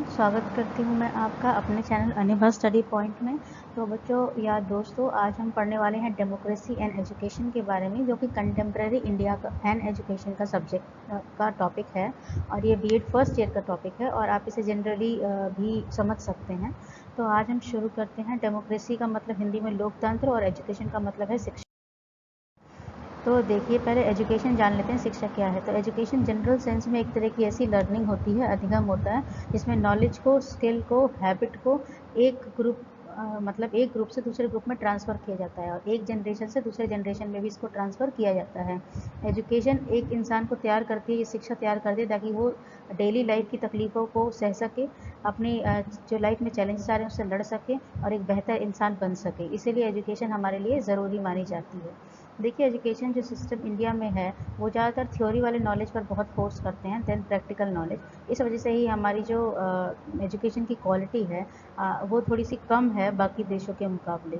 स्वागत करती हूँ मैं आपका अपने चैनल अनिभा स्टडी पॉइंट में। तो बच्चों या दोस्तों, आज हम पढ़ने वाले हैं डेमोक्रेसी एंड एजुकेशन के बारे में, जो कि कंटेम्प्रेरी इंडिया का एंड एजुकेशन का सब्जेक्ट का टॉपिक है और ये बीएड फर्स्ट ईयर का टॉपिक है और आप इसे जनरली भी समझ सकते हैं। तो आज हम शुरू करते हैं। डेमोक्रेसी का मतलब हिंदी में लोकतंत्र और एजुकेशन का मतलब है शिक्षा। तो देखिए, पहले एजुकेशन जान लेते हैं, शिक्षा क्या है। तो एजुकेशन जनरल सेंस में एक तरह की ऐसी लर्निंग होती है, अधिगम होता है, जिसमें नॉलेज को, स्किल को, हैबिट को एक ग्रुप मतलब एक ग्रुप से दूसरे ग्रुप में ट्रांसफ़र किया जाता है और एक जनरेशन से दूसरे जनरेशन में भी इसको ट्रांसफ़र किया जाता है। एजुकेशन एक इंसान को तैयार करती है, ये शिक्षा तैयार करती है ताकि वो डेली लाइफ की तकलीफ़ों को सह सके, अपनी जो लाइफ में चैलेंजेस आ रहे हैं उससे लड़ सके और एक बेहतर इंसान बन सके। इसीलिए एजुकेशन हमारे लिए ज़रूरी मानी जाती है। देखिए, एजुकेशन जो सिस्टम इंडिया में है वो ज़्यादातर थ्योरी वाले नॉलेज पर बहुत फोर्स करते हैं देन प्रैक्टिकल नॉलेज। इस वजह से ही हमारी जो एजुकेशन की क्वालिटी है वो थोड़ी सी कम है बाकी देशों के मुकाबले।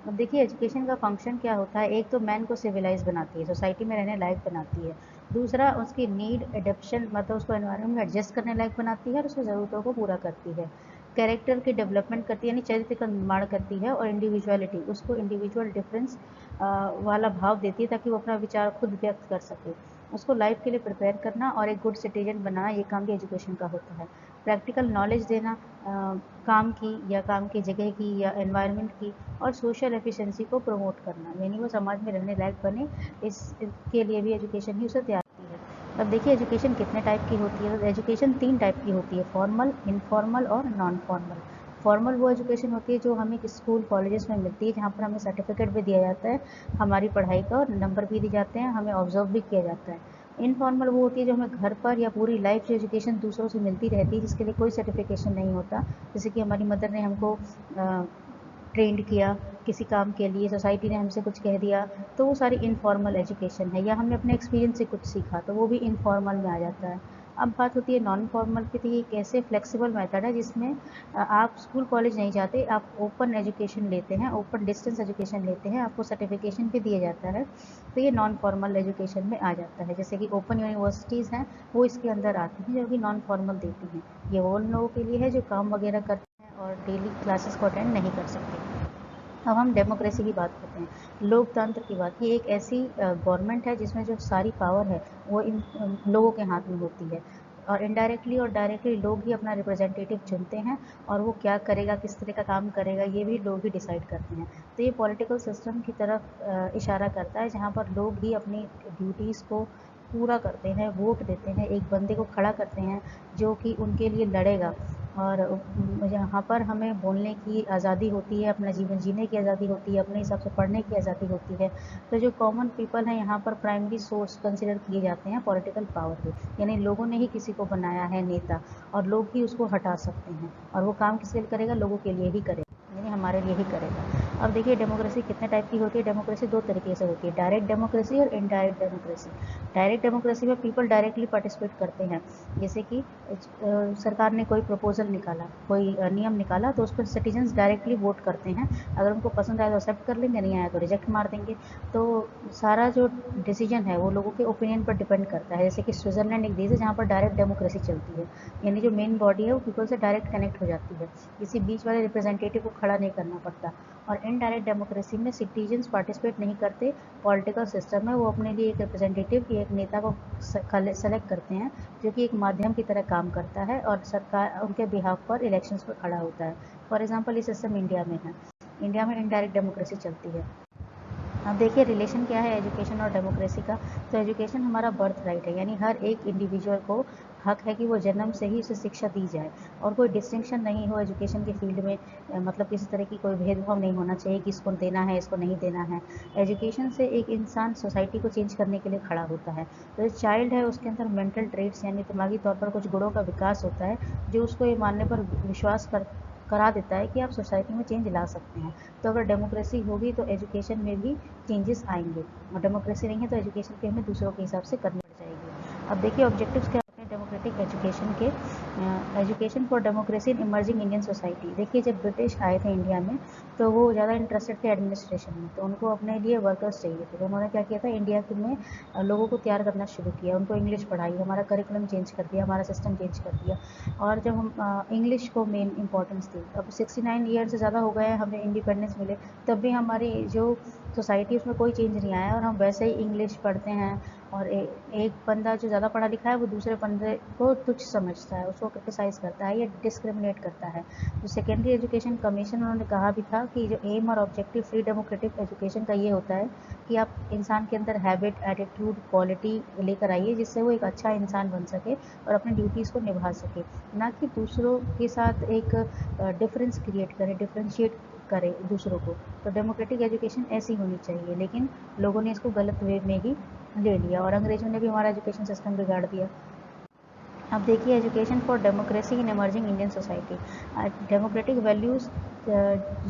अब देखिए, एजुकेशन का फंक्शन क्या होता है। एक तो मैन को सिविलाइज बनाती है, सोसाइटी में रहने लायक बनाती है। दूसरा, उसकी नीड एडेप्शन मतलब उसको एनवायरनमेंट में एडजस्ट करने लायक बनाती है और उसकी ज़रूरतों को पूरा करती है। कैरेक्टर की डेवलपमेंट करती है, यानी चरित्र का निर्माण करती है। और इंडिविजुअलिटी, उसको इंडिविजुअल डिफरेंस वाला भाव देती है ताकि वो अपना विचार खुद व्यक्त कर सके। उसको लाइफ के लिए प्रिपेयर करना और एक गुड सिटीजन बनाना, ये काम भी एजुकेशन का होता है। प्रैक्टिकल नॉलेज देना काम की या काम की जगह की या एनवायरनमेंट की, और सोशल एफिशिएंसी को प्रमोट करना, यानी वो समाज में रहने लायक बने, इसके लिए भी एजुकेशन ही उसे तैयार करती है। अब देखिए, एजुकेशन कितने टाइप की होती है। तो एजुकेशन 3 टाइप की होती है, फॉर्मल, इनफॉर्मल और नॉन फॉर्मल। फॉर्मल वो एजुकेशन होती है जो हमें स्कूल कॉलेजेस में मिलती है, जहाँ पर हमें सर्टिफिकेट भी दिया जाता है हमारी पढ़ाई का, और नंबर भी दिए जाते हैं, हमें ऑब्जर्व भी किया जाता है। इनफॉर्मल वो होती है जो हमें घर पर या पूरी लाइफ जो एजुकेशन दूसरों से मिलती रहती है, जिसके लिए कोई सर्टिफिकेशन नहीं होता। जैसे कि हमारी मदर ने हमको ट्रेंड किया किसी काम के लिए, सोसाइटी ने हमसे कुछ कह दिया, तो वो सारी इनफॉर्मल एजुकेशन है। या हमने अपने एक्सपीरियंस से कुछ सीखा, तो वो भी इनफॉर्मल में आ जाता है। अब बात होती है नॉन फॉर्मल की। तो ये एक ऐसे फ्लेक्सिबल मेथड है जिसमें आप स्कूल कॉलेज नहीं जाते, आप ओपन एजुकेशन लेते हैं, ओपन डिस्टेंस एजुकेशन लेते हैं, आपको सर्टिफिकेशन भी दिया जाता है। तो ये नॉन फॉर्मल एजुकेशन में आ जाता है। जैसे कि ओपन यूनिवर्सिटीज़ हैं, वो इसके अंदर आती हैं, जो कि नॉन फॉर्मल देती हैं। ये वो उन लोगों के लिए है जो काम वगैरह करते हैं और डेली क्लासेस को अटेंड नहीं कर सकते। अब हम डेमोक्रेसी की बात करते हैं, लोकतंत्र की बात। ये एक ऐसी गवर्नमेंट है जिसमें जो सारी पावर है वो इन लोगों के हाथ में होती है, और इनडायरेक्टली और डायरेक्टली लोग ही अपना रिप्रेजेंटेटिव चुनते हैं, और वो क्या करेगा, किस तरह का काम करेगा, ये भी लोग ही डिसाइड करते हैं। तो ये पॉलिटिकल सिस्टम की तरफ इशारा करता है, जहाँ पर लोग ही अपनी ड्यूटीज़ को पूरा करते हैं, वोट देते हैं, एक बंदे को खड़ा करते हैं जो कि उनके लिए लड़ेगा। और यहाँ पर हमें बोलने की आज़ादी होती है, अपना जीवन जीने की आज़ादी होती है, अपने हिसाब से पढ़ने की आज़ादी होती है। तो जो कॉमन पीपल हैं यहाँ पर प्राइमरी सोर्स कंसिडर किए जाते हैं पॉलिटिकल पावर के, यानी लोगों ने ही किसी को बनाया है नेता, और लोग ही उसको हटा सकते हैं, और वो काम किसके लिए करेगा, लोगों के लिए ही करेगा, यानी हमारे लिए ही करेगा। अब देखिए, डेमोक्रेसी कितने टाइप की होती है। डेमोक्रेसी 2 तरीके से होती है, डायरेक्ट डेमोक्रेसी और इनडायरेक्ट डेमोक्रेसी। डायरेक्ट डेमोक्रेसी में पीपल डायरेक्टली पार्टिसिपेट करते हैं। जैसे कि सरकार ने कोई प्रपोजल निकाला, कोई नियम निकाला, तो उस पर सिटीजन्स डायरेक्टली वोट करते हैं। अगर उनको पसंद आया तो एक्सेप्ट कर लेंगे, नहीं आया तो रिजेक्ट मार देंगे। तो सारा जो डिसीजन है वो लोगों के ओपिनियन पर डिपेंड करता है। जैसे कि स्विट्ज़रलैंड एक देश है जहाँ पर डायरेक्ट डेमोक्रेसी चलती है, यानी जो मेन बॉडी है वो पीपल से डायरेक्ट कनेक्ट हो जाती है, किसी बीच वाले रिप्रेजेंटेटिव को खड़ा नहीं करना पड़ता। और इनडायरेक्ट डेमोक्रेसी में सिटीजन्स पार्टिसिपेट नहीं करते पॉलिटिकल सिस्टम में, वो अपने लिए एक रिप्रेजेंटेटिव, एक नेता को सेलेक्ट करते हैं, जो कि एक माध्यम की तरह काम करता है और सरकार उनके बिहाफ पर इलेक्शंस पर खड़ा होता है। फॉर एग्जांपल, ये सिस्टम इंडिया में है। इंडिया में इनडायरेक्ट डेमोक्रेसी चलती है। अब देखिए, रिलेशन क्या है एजुकेशन और डेमोक्रेसी का। तो एजुकेशन हमारा बर्थ राइट है, यानी हर एक इंडिविजुअल को हक है कि वो जन्म से ही उसे शिक्षा दी जाए, और कोई डिस्टिंक्शन नहीं हो एजुकेशन के फील्ड में। मतलब किसी तरह की कोई भेदभाव नहीं होना चाहिए कि इसको देना है, इसको नहीं देना है। एजुकेशन से एक इंसान सोसाइटी को चेंज करने के लिए खड़ा होता है। तो जो चाइल्ड है उसके अंदर मेंटल ट्रेट्स यानी दिमागी तौर पर कुछ गुणों का विकास होता है, जो उसको ये मानने पर विश्वास करा देता है कि आप सोसाइटी में चेंज ला सकते हैं। तो अगर डेमोक्रेसी होगी तो एजुकेशन में भी चेंजेस आएंगे, और डेमोक्रेसी नहीं है तो एजुकेशन भी हमें दूसरों के हिसाब से करनी पड़ जाएगी। अब देखिए, ऑब्जेक्टिव्स क्या होते हैं डेमोक्रेटिक एजुकेशन के education for democracy in emerging Indian society. देखिए, जब ब्रिटिश आए थे इंडिया में तो वो ज़्यादा इंटरेस्टेड थे एडमिनिस्ट्रेशन में, तो उनको अपने लिए वर्कर्स चाहिए थे। तो उन्होंने क्या किया था, इंडिया में लोगों को तैयार करना शुरू किया, उनको इंग्लिश पढ़ाई, हमारा करिकुलम चेंज कर दिया, हमारा सिस्टम चेंज कर दिया। और जब हम इंग्लिश को मेन इंपॉर्टेंस दी, अब 69 ईयर से ज़्यादा हो गए हैं हमें इंडिपेंडेंस मिले, तब भी हमारी जो सोसाइटी उसमें कोई चेंज नहीं आया और हम वैसे ही इंग्लिश पढ़ते हैं। और एक बंदा जो ज़्यादा पढ़ा लिखा है वो दूसरे बंदे को तुच्छ समझता है, उसको क्रिटिसाइज़ करता है या डिस्क्रिमिनेट करता है। जो सेकेंडरी एजुकेशन कमीशन, उन्होंने कहा भी था कि जो एम और ऑब्जेक्टिव फ्री डेमोक्रेटिक एजुकेशन का ये होता है कि आप इंसान के अंदर हैबिट, एटीट्यूड, क्वालिटी लेकर आइए जिससे वो एक अच्छा इंसान बन सके और अपनी ड्यूटीज़ को निभा सके, ना कि दूसरों के साथ एक डिफरेंस क्रिएट करे, डिफ्रेंशिएट करे दूसरों को। तो डेमोक्रेटिक एजुकेशन ऐसी होनी चाहिए, लेकिन लोगों ने इसको गलत वे में ही ले लिया और अंग्रेज़ों ने भी हमारा एजुकेशन सिस्टम बिगाड़ दिया। अब देखिए, education for democracy in emerging Indian society. Democratic values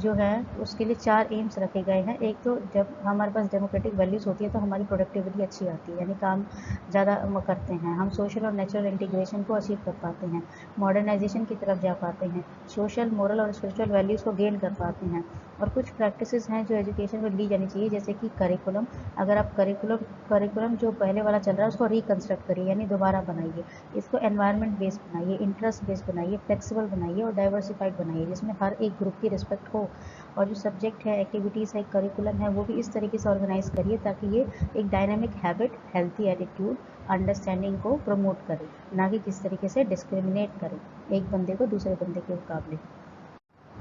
जो है उसके लिए 4 एम्स रखे गए हैं। एक तो जब हमारे पास डेमोक्रेटिक वैल्यूज़ होती है तो हमारी प्रोडक्टिविटी अच्छी आती है, यानी काम ज़्यादा करते हैं, हम सोशल और नेचुरल इंटीग्रेशन को अचीव कर पाते हैं, मॉडर्नाइजेशन की तरफ जा पाते हैं, सोशल, मोरल और स्पिरिचुअल वैल्यूज़ को गेन कर पाते हैं। और कुछ प्रैक्टिसेस हैं जो एजुकेशन में ली जानी चाहिए, जैसे कि करिकुलम। अगर आप करिकुलम जो पहले वाला चल रहा है उसको रिकंस्ट्रक्ट करिए, यानी दोबारा बनाइए। इसको एनवायरनमेंट बेस्ड बनाइए, इंटरेस्ट बेस्ड बनाइए, फ्लेक्सिबल बनाइए और डाइवर्सिफाइड बनाइए, जिसमें हर एक ग्रुप की रिस्पेक्ट हो। और जो सब्जेक्ट है, एक्टिविटीज़ है, करिकुलम है, वो भी इस तरीके से ऑर्गेनाइज करिए ताकि ये एक dynamic habit, healthy attitude, understanding को प्रमोट करे, ना कि किस तरीके से डिस्क्रिमिनेट करे एक बंदे को दूसरे बंदे के मुकाबले।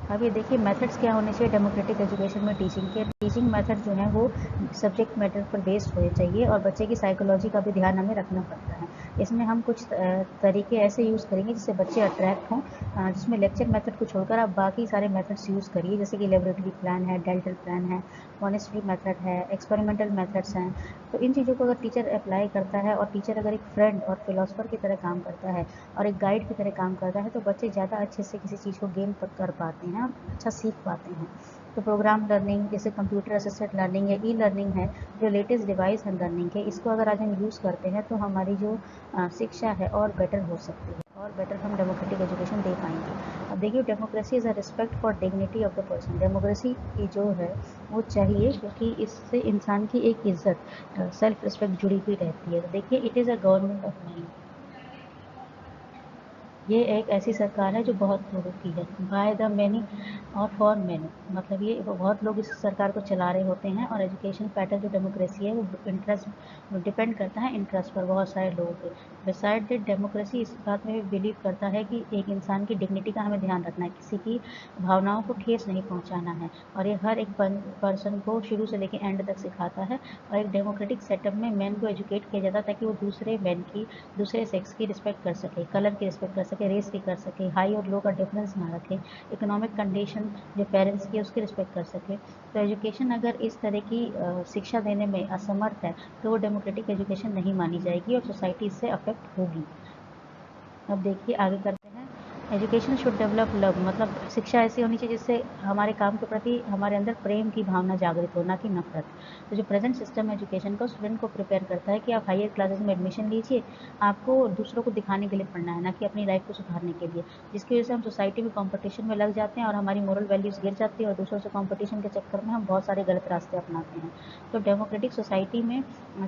अब ये देखिए, मेथड्स क्या होने चाहिए डेमोक्रेटिक एजुकेशन में टीचिंग के। टीचिंग मेथड जो है वो सब्जेक्ट मैटर पर बेस्ड होने चाहिए और बच्चे की साइकोलॉजी का भी ध्यान हमें रखना पड़ता है। इसमें हम कुछ तरीके ऐसे यूज़ करेंगे जिससे बच्चे अट्रैक्ट हों, जिसमें लेक्चर मेथड को छोड़कर आप बाकी सारे मेथड्स यूज़ करिए, जैसे कि लेबोरेटरी प्लान है, डेल्टल प्लान है, मॉनेस्ट्री मेथड है, एक्सपेरिमेंटल मेथड्स हैं। तो इन चीज़ों को अगर टीचर अप्लाई करता है और टीचर अगर एक फ्रेंड और फिलोसफर की तरह काम करता है और एक गाइड की तरह काम करता है, तो बच्चे ज़्यादा अच्छे से किसी चीज़ को गेन कर पाते हैं और अच्छा सीख पाते हैं। तो प्रोग्राम लर्निंग, जैसे कंप्यूटर असिस्टेड लर्निंग या ई लर्निंग है, जो लेटेस्ट डिवाइस है लर्निंग के, इसको अगर आज हम यूज़ करते हैं तो हमारी जो शिक्षा है और बेटर हो सकती है और बेटर हम डेमोक्रेटिक एजुकेशन दे पाएंगे। अब देखिए, democracy is a respect for dignity of the person. Democracy की जो है वो चाहिए, क्योंकि इससे इंसान की एक इज्जत, सेल्फ रिस्पेक्ट जुड़ी हुई रहती है। तो देखिए, it is a government of many. ये एक ऐसी सरकार है जो बहुत लोगों की है, बाय द मैनी और फॉर मैनी। मतलब ये बहुत लोग इस सरकार को चला रहे होते हैं। और एजुकेशन पैटर्न जो डेमोक्रेसी है वो इंटरेस्ट डिपेंड करता है इंटरेस्ट पर बहुत सारे लोगों के। बिसाइड दैट, डेमोक्रेसी इस बात में भी बिलीव करता है कि एक इंसान की डिग्निटी का हमें ध्यान रखना है, किसी की भावनाओं को ठेस नहीं पहुंचाना है। और ये हर एक पर्सन को शुरू से लेकर एंड तक सिखाता है। और एक डेमोक्रेटिक सेटअप में मैन को एजुकेट किया जाता है ताकि वो दूसरे मैन की, दूसरे सेक्स की रिस्पेक्ट कर सके, कलर की रिस्पेक्ट कर सके, रेस की कर सके, हाई और लो का डिफरेंस ना रखे, इकोनॉमिक कंडीशन जो पेरेंट्स की उसकी रिस्पेक्ट कर सके। तो एजुकेशन अगर इस तरह की शिक्षा देने में असमर्थ है तो वो डेमोक्रेटिक एजुकेशन नहीं मानी जाएगी और सोसाइटी इससे अफेक्ट होगी। अब देखिए, आगे करते हैं। एजुकेशन शुड डेवलप लव, मतलब शिक्षा ऐसी होनी चाहिए जिससे हमारे काम के प्रति हमारे अंदर प्रेम की भावना जागृत हो, ना कि नफरत। तो जो प्रेजेंट सिस्टम एजुकेशन को स्टूडेंट को प्रिपेयर करता है कि आप हायर क्लासेस में एडमिशन लीजिए, आपको दूसरों को दिखाने के लिए पढ़ना है, ना कि अपनी लाइफ को सुधारने के लिए, जिसकी वजह से हम सोसाइटी में कॉम्पिटिशन में लग जाते हैं और हमारी मोरल वैल्यूज़ गिर जाती है और दूसरों से कॉम्पिटिशन के चक्कर में हम बहुत सारे गलत रास्ते अपनाते हैं। तो डेमोक्रेटिक सोसाइटी में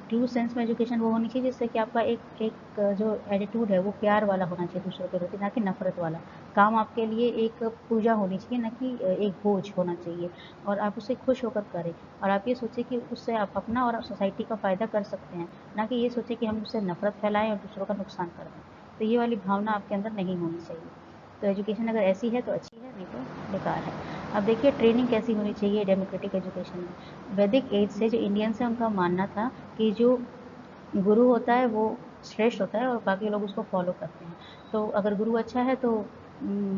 ट्रू सेंस में एजुकेशन वो होनी चाहिए जिससे कि आपका एक जो एटीट्यूड है वो प्यार वाला होना चाहिए दूसरों के प्रति, ना कि नफरत वाला। काम आपके लिए एक पूजा होनी चाहिए, ना कि एक बोझ होना चाहिए। और आप उसे खुश होकर करें और आप ये सोचें कि उससे आप अपना और सोसाइटी का फ़ायदा कर सकते हैं, ना कि ये सोचें कि हम उससे नफरत फैलाएं और दूसरों का नुकसान कर दें। तो ये वाली भावना आपके अंदर नहीं होनी चाहिए। तो एजुकेशन अगर ऐसी है तो अच्छी है, नहीं तो बेकार है। अब देखिए, ट्रेनिंग कैसी होनी चाहिए डेमोक्रेटिक एजुकेशन में। वैदिक एज से जो इंडियंस है उनका मानना था कि जो गुरु होता है वो श्रेष्ठ होता है और बाकी लोग उसको फॉलो करते हैं। तो अगर गुरु अच्छा है तो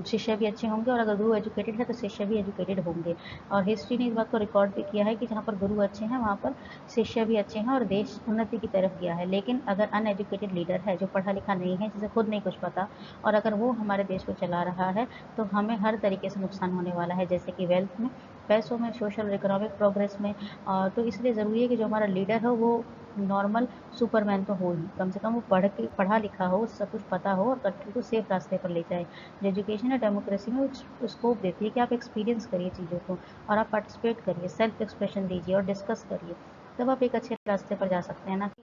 शिष्य भी अच्छे होंगे, और अगर गुरु एजुकेटेड है तो शिष्य भी एजुकेटेड होंगे। और हिस्ट्री ने इस बात को रिकॉर्ड भी किया है कि जहाँ पर गुरु अच्छे हैं वहाँ पर शिष्य भी अच्छे हैं और देश उन्नति की तरफ गया है। लेकिन अगर अनएजुकेटेड लीडर है, जो पढ़ा लिखा नहीं है, जिसे खुद नहीं कुछ पता, और अगर वो हमारे देश को चला रहा है तो हमें हर तरीके से नुकसान होने वाला है, जैसे कि वेल्थ में, पैसों में, सोशल और इकोनॉमिक प्रोग्रेस में। तो इसलिए ज़रूरी है कि जो हमारा लीडर हो वो नॉर्मल सुपरमैन तो हो ही, कम से कम वो पढ़ा लिखा हो, सब कुछ पता हो और कंट्री को सेफ रास्ते पर ले जाए। जो एजुकेशन है डेमोक्रेसी में स्कोप देती है कि आप एक्सपीरियंस करिए चीज़ों को और आप पार्टिसिपेट करिए, सेल्फ एक्सप्रेशन दीजिए और डिस्कस करिए, तब आप एक अच्छे रास्ते पर जा सकते हैं, ना कि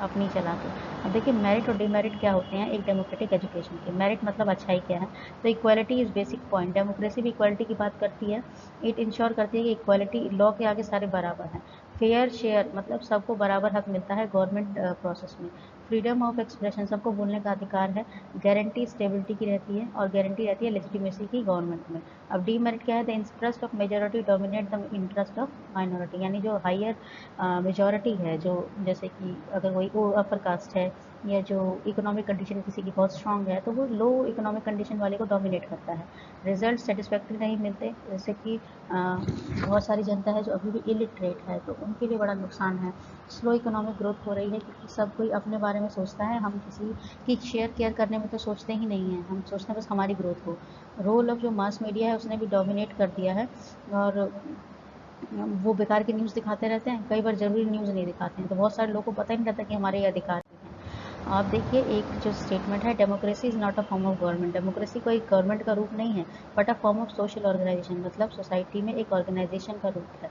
अपनी चला के। अब देखिए मेरिट और डिमेरिट क्या होते हैं एक डेमोक्रेटिक एजुकेशन के। मेरिट मतलब अच्छाई क्या है, तो equality is basic point. Democracy भी इक्वालिटी की बात करती है। इट इंश्योर करती है कि इक्वालिटी, लॉ के आगे सारे बराबर हैं। फेयर शेयर मतलब सबको बराबर हक मिलता है गवर्नमेंट प्रोसेस में। फ्रीडम ऑफ एक्सप्रेशन, सबको बोलने का अधिकार है। गारंटी स्टेबिलिटी की रहती है और गारंटी रहती है लेजिटिमेसी की गवर्नमेंट में। अब डीमेरिट क्या है, the interest of majority dominate the interest of minority, यानी जो हायर मेजॉरिटी है, जो जैसे कि अगर कोई अपर कास्ट है या जो इकोनॉमिक कंडीशन किसी की बहुत स्ट्रांग है, तो वो लो इकोनॉमिक कंडीशन वाले को डोमिनेट करता है। रिजल्ट सेटिस्फैक्ट्री नहीं मिलते, जैसे कि बहुत सारी जनता है जो अभी भी इलिटरेट है, तो उनके लिए बड़ा नुकसान है। स्लो इकोनॉमिक ग्रोथ हो रही है क्योंकि सब कोई अपने बारे में सोचता है, हम किसी की शेयर केयर करने में तो सोचते ही नहीं हैं, हम सोचते हैं बस हमारी ग्रोथ हो। रोल ऑफ जो मास मीडिया है उसने भी डोमिनेट कर दिया है और वो बेकार की न्यूज़ दिखाते रहते हैं, कई बार ज़रूरी न्यूज़ नहीं दिखाते हैं, तो बहुत सारे लोगों को पता ही नहीं रहता कि हमारे ये अधिकार भी हैं। आप देखिए एक जो स्टेटमेंट है, democracy is not a form of government. Democracy कोई गवर्नमेंट का रूप नहीं है, but a form of social organisation, मतलब सोसाइटी में एक ऑर्गेनाइजेशन का रूप है।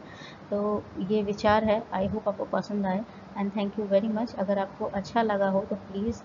तो ये विचार है, आई होप आपको पसंद आए and thank you very much. अगर आपको अच्छा लगा हो तो प्लीज़